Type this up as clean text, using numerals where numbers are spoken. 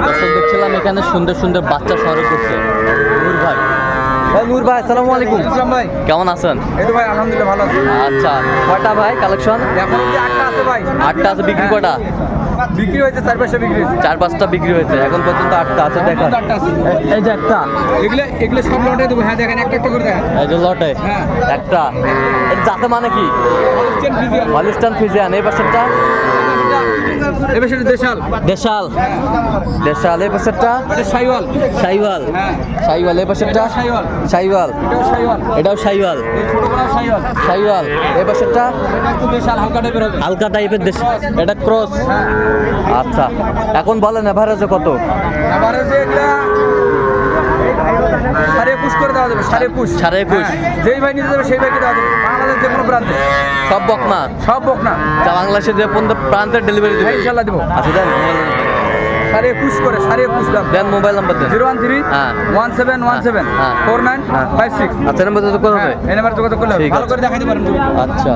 দর্শক দেখছিলাম এখানে সুন্দর সুন্দর বাচ্চা সংগ্রহ করছে নূর ভাই। নূর ভাই আসসালামু আলাইকুম। ভাই কেমন আছেন? এই তো ভাই আলহামদুলিল্লাহ ভালো আছি। আচ্ছা, কয়টা ভাই কালেকশন? এখন অব্দি 8টা আছে ভাই। 8টা আছে, বিক্রি কয়টা? বিক্রি হয়েছে 4-5টা বিক্রি হয়েছে। 4-5টা বিক্রি হয়েছে, এখন পর্যন্ত 8টা আছে। দেখেন 8টা আছে। এই যে একটা, এগুলো সব লটে দেবো। হ্যাঁ দেখেন একটা করে দেখেন। এই যে লটে হ্যাঁ। একটা। এর জাতে মানে কি? Holstein Friesian. Holstein Friesian. এই পাশেরটা এই পাশে দেশাল। দেশাল। দেশাল। এই পাশেরটা এটা শাইওয়াল। শাইওয়াল। হ্যাঁ। শাইওয়াল। এই পাশেরটা শাইওয়াল। শাইওয়াল। এটাও শাইওয়াল। এটাও শাইওয়াল। এই ছোটগুলো শাইওয়াল। শাইওয়াল। এই পাশেরটা এটা একটু দেশাল হালকা টাইপের হবে। হালকা টাইপের দেশ। এটা ক্রস। হ্যাঁ। আচ্ছা, এখন বলেন এভারেজে কত? এবারে যে এগুলা 21.5 করে দেওয়া যাবে। 21.5। 21.5। যেই ভাই নিতে যাবে সেই ভাইকে দেওয়া যাবে। বাংলাদেশ যে কোনো প্রান্তে সব বকনা? সব বকনা। বাংলাদেশে যে পর্যন্ত প্রান্তের ডেলিভারি হ্যাঁ দেবে ইনশাল্লাহ দিব। আচ্ছা, দেন 21.5 করে 21.5 দাম। দেন মোবাইল নাম্বার দেন। 013 হ্যাঁ। 1717 হ্যাঁ। 4956। আচ্ছা, নাম্বার তো কত হবে? এই নাম্বার যোগাযোগ করলে হবে। ঠিক ভালো আছে। করে দেখাইতে পারেন। আচ্ছা,